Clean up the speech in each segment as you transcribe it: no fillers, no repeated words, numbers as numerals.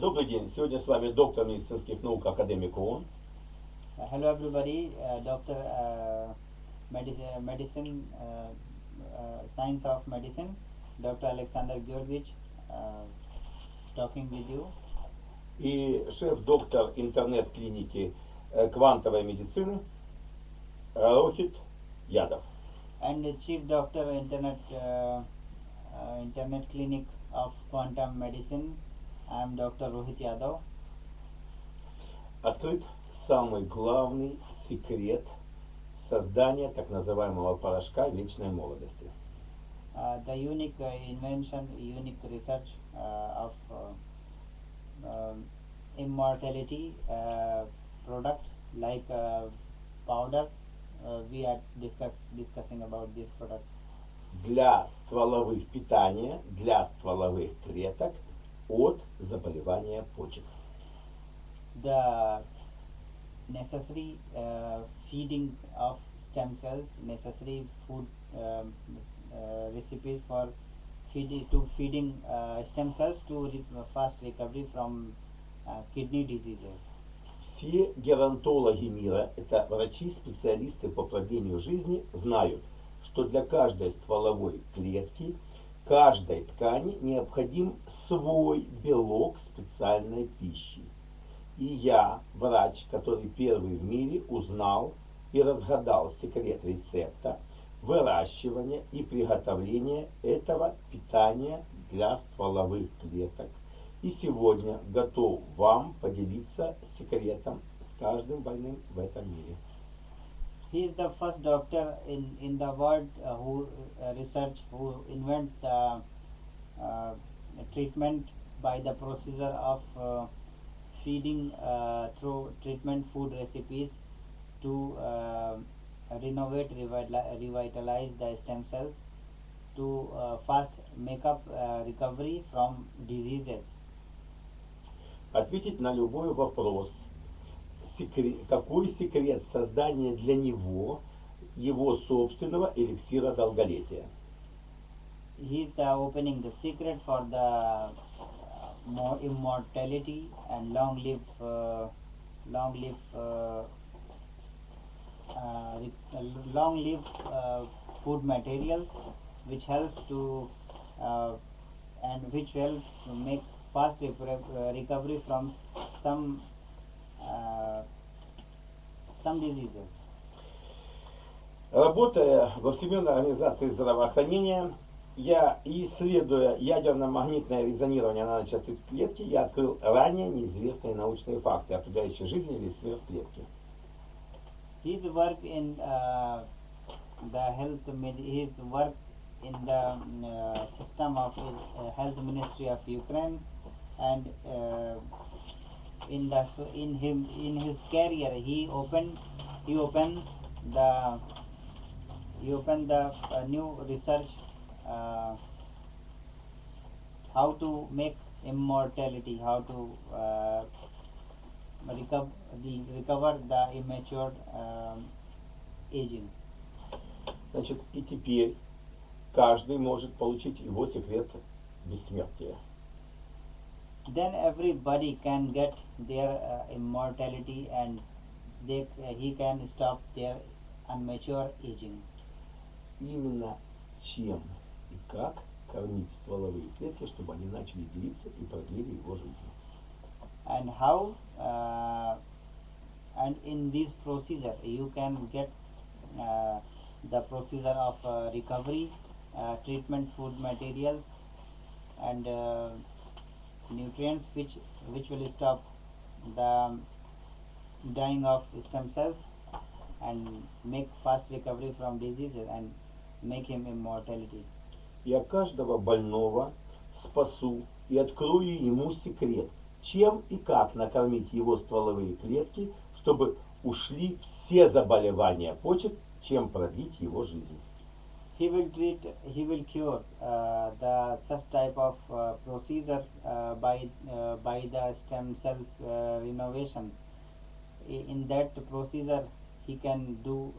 Добрый день. Сегодня с вами доктор медицинских наук, академик ООН. Hello everybody, Doctor Medicine, Science of Medicine, Dr. Alexander Georgich, uh, talking with you. И шеф-доктор интернет-клиники квантовой медицины Рохит Ядов. And the Chief Doctor Internet Clinic of Quantum Medicine, I am Dr. Rohit Yadav. Открыт самый главный секрет создания так называемого порошка вечной молодости. The unique invention, unique research of immortality products like powder. We are discussing about this product. Для стволовых питания, для стволовых клеток от заболевания почек. The necessary feeding of stem cells, necessary food recipes for feeding stem cells to fast recovery from kidney diseases. Все геронтологи мира, это врачи, специалисты по продлению жизни, знают, что для каждой стволовой клетки, каждой ткани необходим свой белок специальной пищи. И я, врач, который первый в мире узнал и разгадал секрет рецепта выращивания и приготовления этого питания для стволовых клеток. И сегодня готов вам поделиться секретом с каждым больным в этом мире. He is the first doctor in the world who invent the treatment by the procedure of feeding through treatment food recipes to revitalize the stem cells to fast make up recovery from diseases. Ответить на любой вопрос, какой секрет создания для него его собственного эликсира долголетия. He is the opening the secret for the more immortality and long live food materials which helps to and which helps to make fast recovery from some diseases. Работая во Всемирной организации здравоохранения, я, исследуя ядерно-магнитное резонирование наночастиц клетки, я открыл ранее неизвестные научные факты, определяющие жизнь или смерть клетки. His work in his work in the system of health ministry of Ukraine, and in his career he opened the new research how to make immortality, how to recover the immature aging. Значит, и теперь каждый может получить его секрет бессмертия. Then everybody can get their immortality, and he can stop their immature aging. Именно чем и как кормить стволовые клетки, чтобы они начали делиться и продлили его жизнь. And how and in this procedure you can get the procedure of recovery, treatment food materials, and nutrients which will stop the dying of stem cells and make fast recovery from diseases and make him immortality. Я каждого больного спасу и открою ему секрет, чем и как накормить его стволовые клетки, чтобы ушли все заболевания почек, чем продлить его жизнь. He will cure the such type of procedure by the stem cells renovation. In that procedure, he can do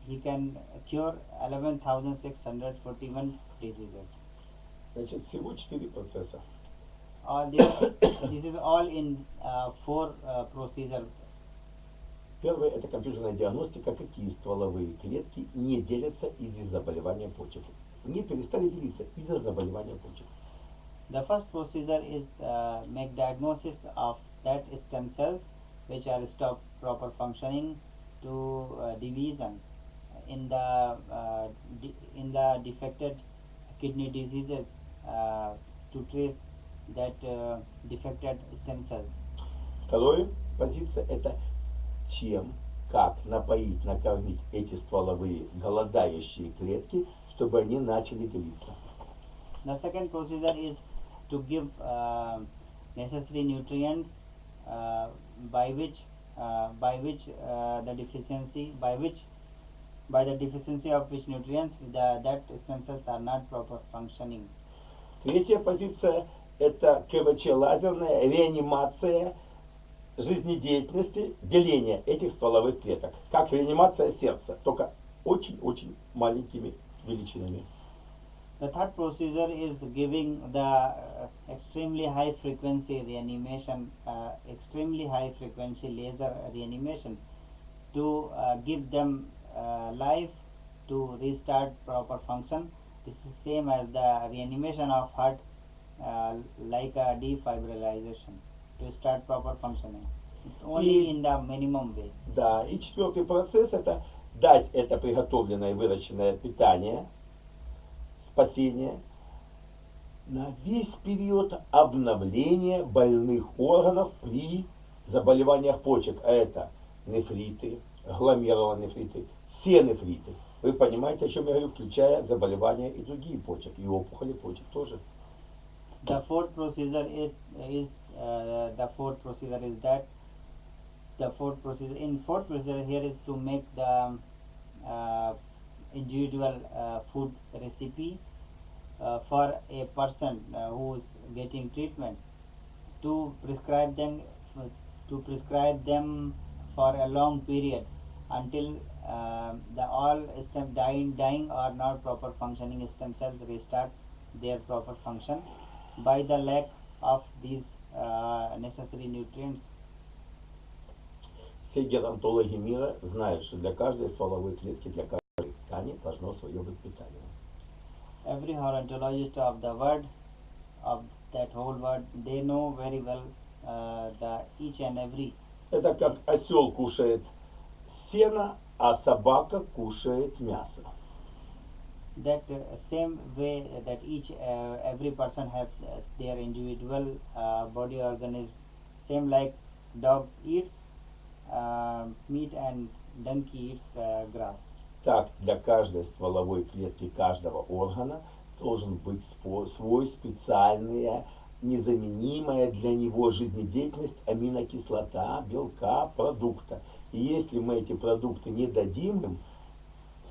he can cure 11,641 diseases. Значит, всего 4 процесса. all this is all in four procedure. Первое – это компьютерная диагностика, какие стволовые клетки не делятся из-за заболевания почек. Не перестали делиться из-за заболевания почек. The first procedure is make diagnosis of that stem cells which are stop proper functioning to division in the defected kidney diseases to trace that defected stem cells. Второе позиция – это чем, как напоить, накормить эти стволовые голодающие клетки, чтобы они начали делиться. The second procedure is to give necessary nutrients by the deficiency by the deficiency of which nutrients that stem cells are not proper functioning. Третья позиция – это КВЧ-лазерная реанимация жизнедеятельности, деления этих стволовых клеток. Как реанимация сердца, только очень-очень маленькими величинами. The third procedure is giving the extremely high frequency reanimation, extremely high frequency laser reanimation to give them life to restart proper function. This is same as the reanimation of heart, like a defibrillation to start proper functioning. Only in the minimum way. Да, и четвертый процесс – это дать это приготовленное и выращенное питание, спасение на весь период обновления больных органов при заболеваниях почек. А это нефриты, гломерулонефриты, все нефриты. Вы понимаете, о чем я говорю, включая заболевания и другие почек, и опухоли почек тоже. The fourth procedure is that the fourth procedure here is to make the individual food recipe for a person who is getting treatment to prescribe them for a long period until the all dying or not proper functioning stem cells restart their proper function by the lack of these necessary nutrients. Все геронтологи мира знают, что для каждой стволовой клетки, для каждой ткани должно свое быть питание. Every gerontologist of the world, of that whole world, they know very well the each and every. Это как осел кушает сено, а собака кушает мясо. That same way that each every person has their individual body organism, same like dog eats meat and donkey eats grass. Так, для каждой стволовой клетки каждого органа должен быть свой специальная, незаменимая для него жизнедеятельность аминокислота, белка, продукта. И если мы эти продукты не дадим им,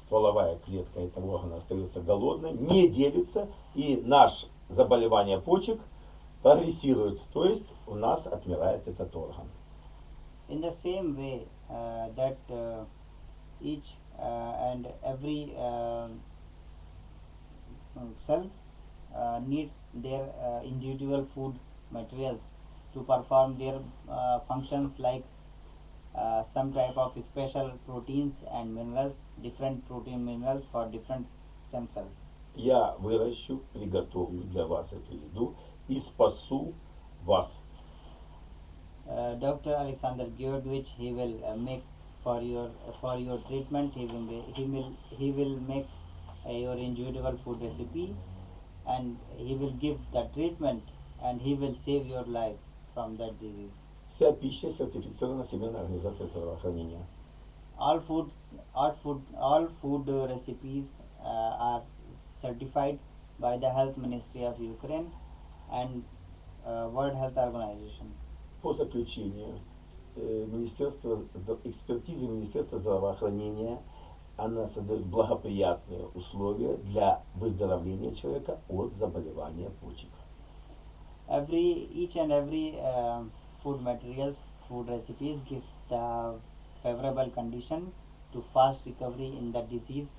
стволовая клетка этого органа остается голодной, не делится, и наше заболевание почек прогрессирует, то есть у нас отмирает этот орган. In the same way that each and every cells needs their individual food materials to perform their functions, like some type of special proteins and minerals, different protein minerals for different stem cells. Я выращу, приготовлю для вас эту еду и спасу вас. Dr. Alexander Georgevich, he will make for your treatment. He will make your individual food recipe, and he will give the treatment, and he will save your life from that disease. Вся пища сертифицирована Всемирной организацией здравоохранения. All food recipes are certified by the Health Ministry of Ukraine and World Health Organization. По заключению экспертизы Министерства здравоохранения, она создает благоприятные условия для выздоровления человека от заболевания почек. Each and every food materials, food recipes give the favorable condition to fast recovery in the disease.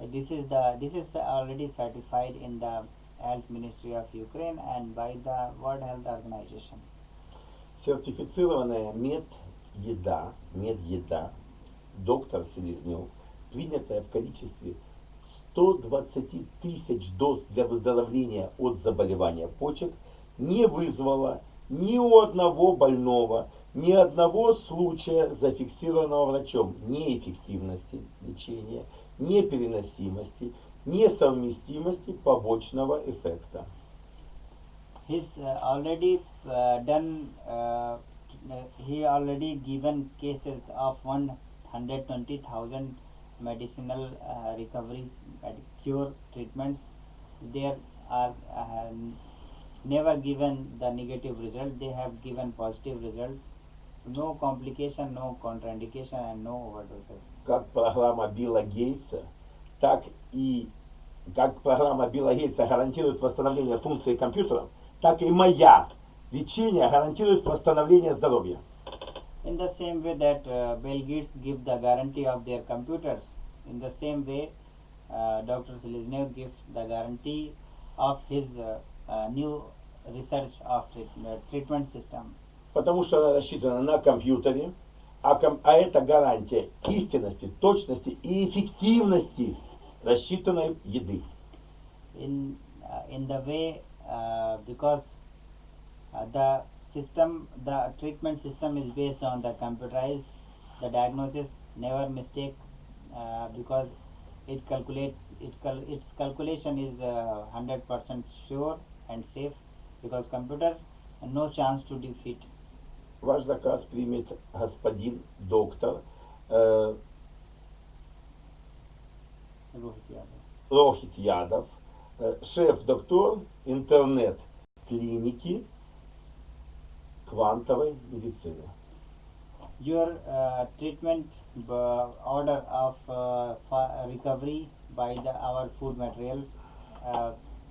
This is already certified in the Health Ministry of Ukraine and by the World Health Organization. Сертифицированная медеда, доктор Селезнев, принятая в количестве 120 тысяч доз для выздоровления от заболевания почек, не вызвала ни у одного больного, ни одного случая, зафиксированного врачом, неэффективности лечения, непереносимости, несовместимости побочного эффекта. He's already done. He already given cases of 120,000 medicinal recoveries, cure treatments. There are never given the negative result. They have given positive result. No complication, no contraindication, and no overdoses. Как программа Билла Гейтса, так и как программа Билла Гейтса гарантирует восстановление функции компьютера, так и моя лечение гарантирует восстановление здоровья. In the same way that Bill Gates give the guarantee of their computers, in the same way Dr. Seleznev gives the guarantee of his new research of treatment system. Потому что она рассчитана на компьютере, а это гарантия истинности, точности и эффективности рассчитанной еды. In the way because the treatment system is based on the computerized, the diagnosis never mistake because its calculation is 100% sure and safe because computer no chance to defeat. Ваш заказ примет господин доктор Рохит Ядов, шеф-доктор интернет-клиники квантовой медицины. Your treatment order of recovery by our food materials,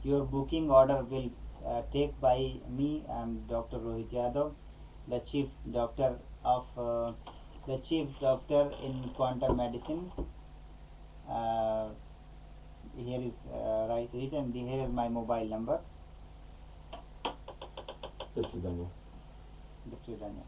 your booking order will take by me. I am Dr. Rohit Yadav, the chief doctor in quantum medicine. Here is written. Here is my mobile number. До свидания. До свидания.